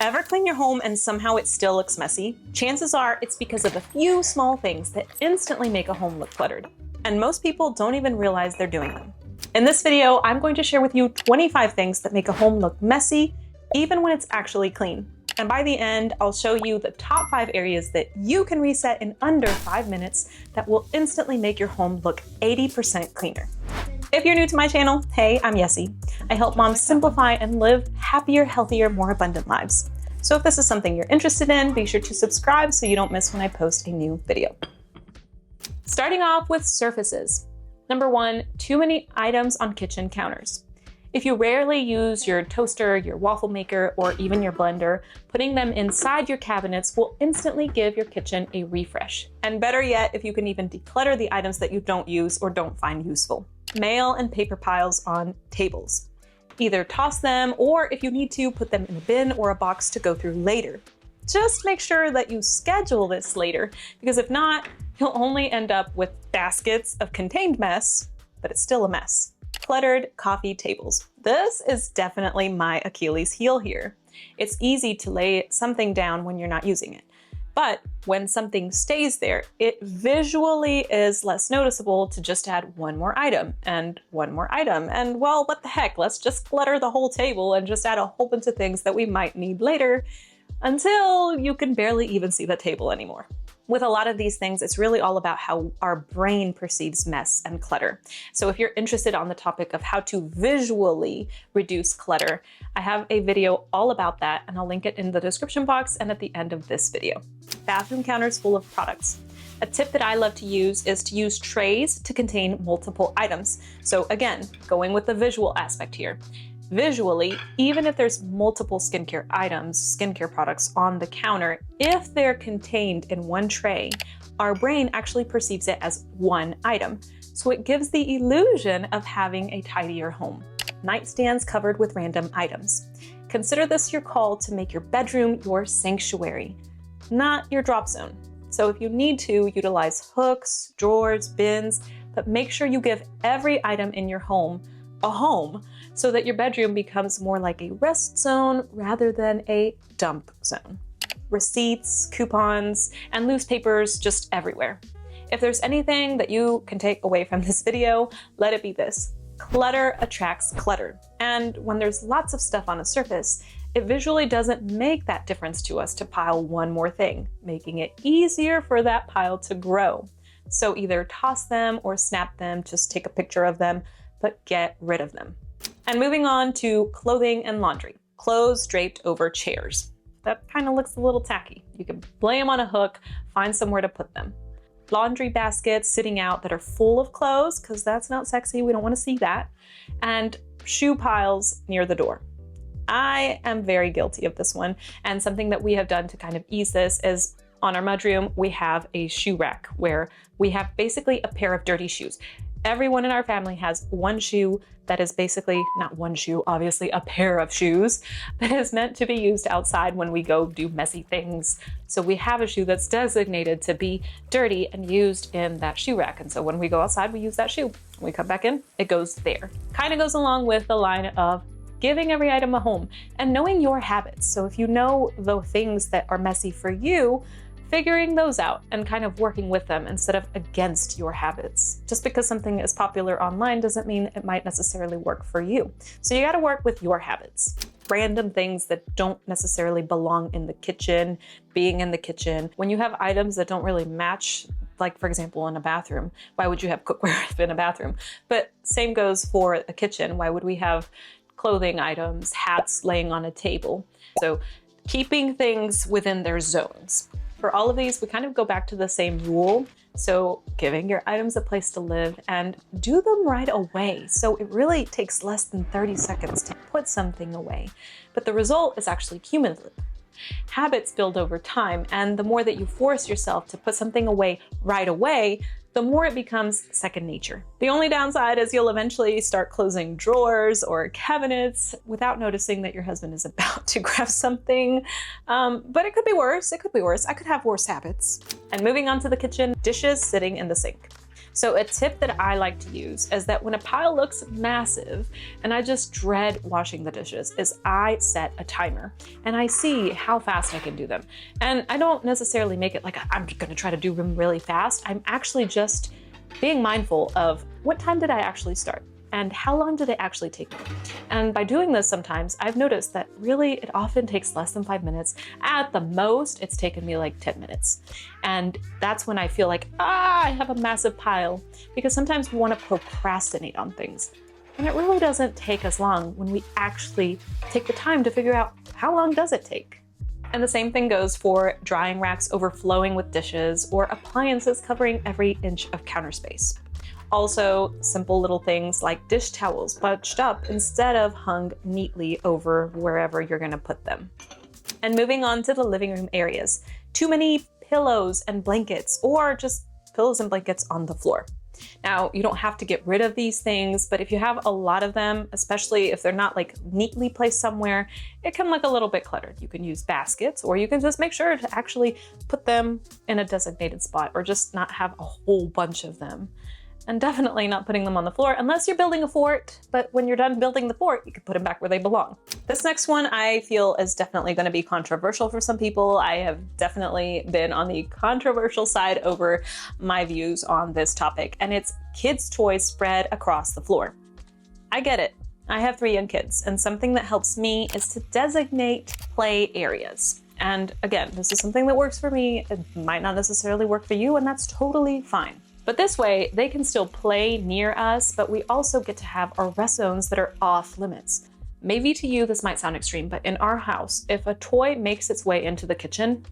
Ever clean your home and somehow it still looks messy? Chances are it's because of a few small things that instantly make a home look cluttered. And most people don't even realize they're doing them. In this video, I'm going to share with you 25 things that make a home look messy, even when it's actually clean. And by the end, I'll show you the top 5 areas that you can reset in under 5 minutes that will instantly make your home look 80% cleaner. If you're new to my channel, hey, I'm Yessie. I help moms simplify and live happier, healthier, more abundant lives. So if this is something you're interested in, be sure to subscribe so you don't miss when I post a new video. Starting off with surfaces. Number 1, too many items on kitchen counters. If you rarely use your toaster, your waffle maker, or even your blender, putting them inside your cabinets will instantly give your kitchen a refresh. And better yet, if you can even declutter the items that you don't use or don't find useful. Mail and paper piles on tables. Either toss them, or if you need to, put them in a bin or a box to go through later. Just make sure that you schedule this later, because if not, you'll only end up with baskets of contained mess, but it's still a mess. Cluttered coffee tables. This is definitely my Achilles heel here. It's easy to lay something down when you're not using it. But when something stays there, it visually is less noticeable to just add one more item and one more item. And well, what the heck, let's just clutter the whole table and just add a whole bunch of things that we might need later until you can barely even see the table anymore. With a lot of these things, it's really all about how our brain perceives mess and clutter. So if you're interested on the topic of how to visually reduce clutter, I have a video all about that, and I'll link it in the description box and at the end of this video. Bathroom counters full of products. A tip that I love to use is to use trays to contain multiple items. So again, going with the visual aspect here. Visually, even if there's multiple skincare items, skincare products on the counter, if they're contained in one tray, our brain actually perceives it as one item. So it gives the illusion of having a tidier home. Nightstands covered with random items. Consider this your call to make your bedroom your sanctuary, not your drop zone. So if you need to, utilize hooks, drawers, bins, but make sure you give every item in your home a home, so that your bedroom becomes more like a rest zone rather than a dump zone. Receipts, coupons, and loose papers just everywhere. If there's anything that you can take away from this video, let it be this: clutter attracts clutter. And when there's lots of stuff on a surface, it visually doesn't make that difference to us to pile one more thing, making it easier for that pile to grow. So either toss them or snap them, just take a picture of them, but get rid of them. And moving on to clothing and laundry. Clothes draped over chairs. That kind of looks a little tacky. You can lay them on a hook, find somewhere to put them. Laundry baskets sitting out that are full of clothes, because that's not sexy, we don't want to see that. And shoe piles near the door. I am very guilty of this one, and something that we have done to kind of ease this is on our mudroom, we have a shoe rack where we have basically a pair of dirty shoes. Everyone in our family has one shoe that is basically, not one shoe, obviously a pair of shoes that is meant to be used outside when we go do messy things. So we have a shoe that's designated to be dirty and used in that shoe rack. And so when we go outside, we use that shoe. When we come back in, it goes there. Kind of goes along with the line of giving every item a home and knowing your habits. So if you know the things that are messy for you, figuring those out and kind of working with them instead of against your habits. Just because something is popular online doesn't mean it might necessarily work for you. So you gotta work with your habits. Random things that don't necessarily belong in the kitchen, being in the kitchen. When you have items that don't really match, like for example in a bathroom, why would you have cookware in a bathroom? But same goes for a kitchen. Why would we have clothing items, hats laying on a table? So keeping things within their zones. For all of these, we kind of go back to the same rule. So giving your items a place to live and do them right away. So it really takes less than 30 seconds to put something away, but the result is actually cumulative. Habits build over time, and the more that you force yourself to put something away right away, the more it becomes second nature. The only downside is you'll eventually start closing drawers or cabinets without noticing that your husband is about to grab something. But it could be worse, it could be worse. I could have worse habits. And moving on to the kitchen, dishes sitting in the sink. So a tip that I like to use is that when a pile looks massive and I just dread washing the dishes, is I set a timer and I see how fast I can do them. And I don't necessarily make it like I'm gonna try to do them really fast. I'm actually just being mindful of what time did I actually start and how long did it actually take me. And by doing this sometimes, I've noticed that really it often takes less than 5 minutes. At the most, it's taken me like 10 minutes. And that's when I feel like, I have a massive pile, because sometimes we want to procrastinate on things. And it really doesn't take as long when we actually take the time to figure out how long does it take. And the same thing goes for drying racks overflowing with dishes or appliances covering every inch of counter space. Also, simple little things like dish towels bunched up instead of hung neatly over wherever you're gonna put them. And moving on to the living room areas. Too many pillows and blankets, or just pillows and blankets on the floor. Now, you don't have to get rid of these things, but if you have a lot of them, especially if they're not like neatly placed somewhere, it can look a little bit cluttered. You can use baskets, or you can just make sure to actually put them in a designated spot, or just not have a whole bunch of them. And definitely not putting them on the floor unless you're building a fort, but when you're done building the fort, you can put them back where they belong. This next one I feel is definitely going to be controversial for some people. I have definitely been on the controversial side over my views on this topic, and it's kids' toys spread across the floor. I get it. I have 3 young kids, and something that helps me is to designate play areas. And again, this is something that works for me. It might not necessarily work for you, and that's totally fine. But this way, they can still play near us, but we also get to have our rest zones that are off limits. Maybe to you this might sound extreme, but in our house, if a toy makes its way into the kitchen,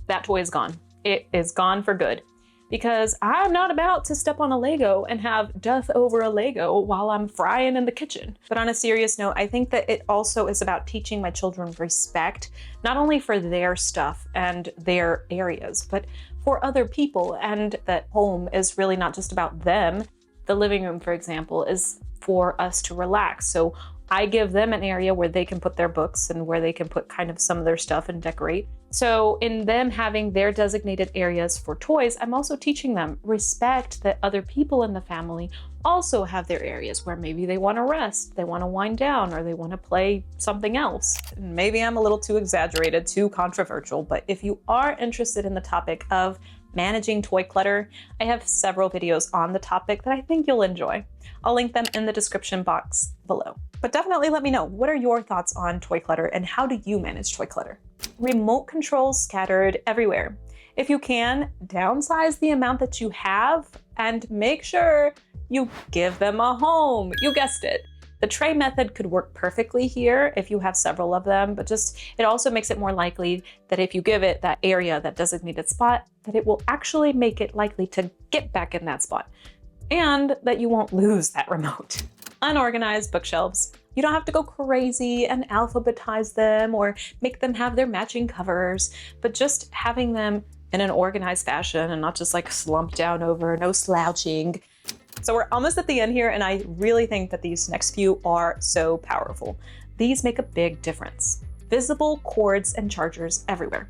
that toy is gone. It is gone for good. Because I'm not about to step on a Lego and have death over a Lego while I'm frying in the kitchen. But on a serious note, I think that it also is about teaching my children respect, not only for their stuff and their areas, but for other people, and that home is really not just about them. The living room, for example, is for us to relax. So I give them an area where they can put their books and where they can put kind of some of their stuff and decorate. So in them having their designated areas for toys, I'm also teaching them respect that other people in the family also have their areas where maybe they want to rest, they want to wind down, or they want to play something else. Maybe I'm a little too exaggerated, too controversial, but if you are interested in the topic of managing toy clutter, I have several videos on the topic that I think you'll enjoy. I'll link them in the description box below. But definitely let me know, what are your thoughts on toy clutter and how do you manage toy clutter? Remote controls scattered everywhere. If you can, downsize the amount that you have and make sure you give them a home. You guessed it. The tray method could work perfectly here if you have several of them, but it also makes it more likely that if you give it that area, that designated spot, that it will actually make it likely to get back in that spot, and that you won't lose that remote. Unorganized bookshelves. You don't have to go crazy and alphabetize them or make them have their matching covers, but just having them in an organized fashion and not just like slumped down over, no slouching. So we're almost at the end here, and I really think that these next few are so powerful. These make a big difference. Visible cords and chargers everywhere.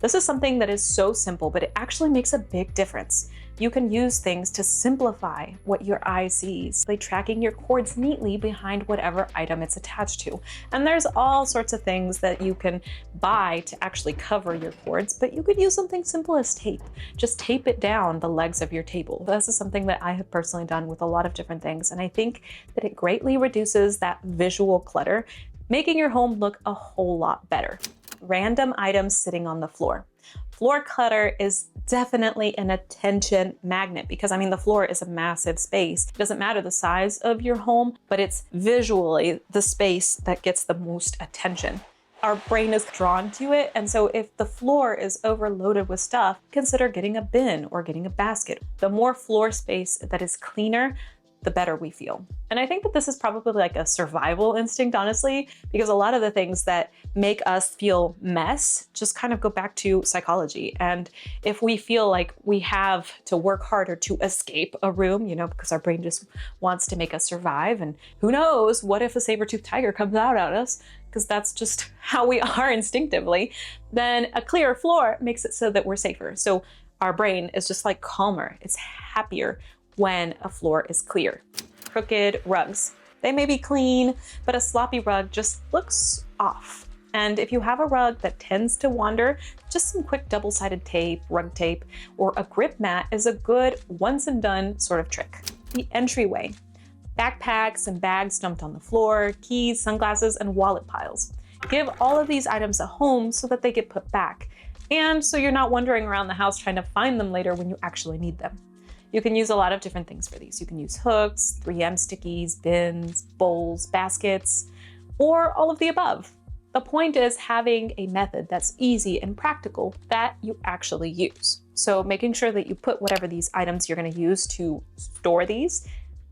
This is something that is so simple, but it actually makes a big difference. You can use things to simplify what your eye sees by tracking your cords neatly behind whatever item it's attached to. And there's all sorts of things that you can buy to actually cover your cords, but you could use something simple as tape. Just tape it down the legs of your table. This is something that I have personally done with a lot of different things, and I think that it greatly reduces that visual clutter, making your home look a whole lot better. Random items sitting on the floor. Floor clutter is definitely an attention magnet because, I mean, the floor is a massive space. It doesn't matter the size of your home, but it's visually the space that gets the most attention. Our brain is drawn to it, and so if the floor is overloaded with stuff, consider getting a bin or getting a basket. The more floor space that is cleaner, the better we feel. And I think that this is probably like a survival instinct, honestly, because a lot of the things that make us feel mess just kind of go back to psychology. And if we feel like we have to work harder to escape a room, you know, because our brain just wants to make us survive, and who knows, what if a saber-toothed tiger comes out at us? Because that's just how we are instinctively, then a clearer floor makes it so that we're safer. So our brain is just like calmer, it's happier when a floor is clear. Crooked rugs. They may be clean, but a sloppy rug just looks off. And if you have a rug that tends to wander, just some quick double-sided tape, rug tape, or a grip mat is a good once and done sort of trick. The entryway. Backpacks and bags dumped on the floor, keys, sunglasses, and wallet piles. Give all of these items a home so that they get put back, and so you're not wandering around the house trying to find them later when you actually need them. You can use a lot of different things for these. You can use hooks, 3M stickies, bins, bowls, baskets, or all of the above. The point is having a method that's easy and practical that you actually use. So making sure that you put whatever these items you're going to use to store these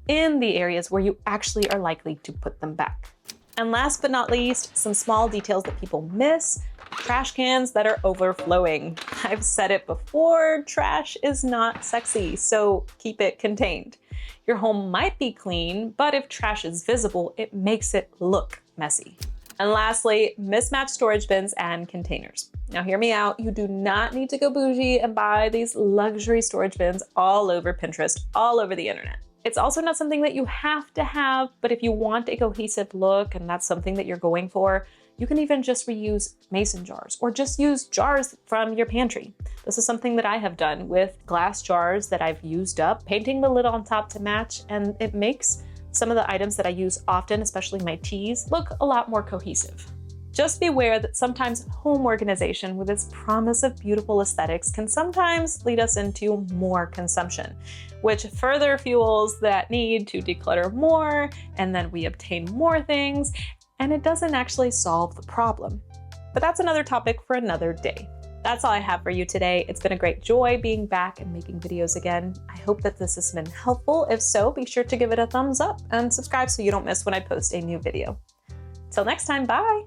in the areas where you actually are likely to put them back. And last but not least, some small details that people miss: trash cans that are overflowing. I've said it before, trash is not sexy, so keep it contained. Your home might be clean, but if trash is visible, it makes it look messy. And lastly, mismatched storage bins and containers. Now hear me out, you do not need to go bougie and buy these luxury storage bins all over Pinterest, all over the internet. It's also not something that you have to have, but if you want a cohesive look and that's something that you're going for, you can even just reuse mason jars or just use jars from your pantry. This is something that I have done with glass jars that I've used up, painting the lid on top to match, and it makes some of the items that I use often, especially my teas, look a lot more cohesive. Just be aware that sometimes home organization with its promise of beautiful aesthetics can sometimes lead us into more consumption, which further fuels that need to declutter more, and then we obtain more things, and it doesn't actually solve the problem. But that's another topic for another day. That's all I have for you today. It's been a great joy being back and making videos again. I hope that this has been helpful. If so, be sure to give it a thumbs up and subscribe so you don't miss when I post a new video. Till next time, bye!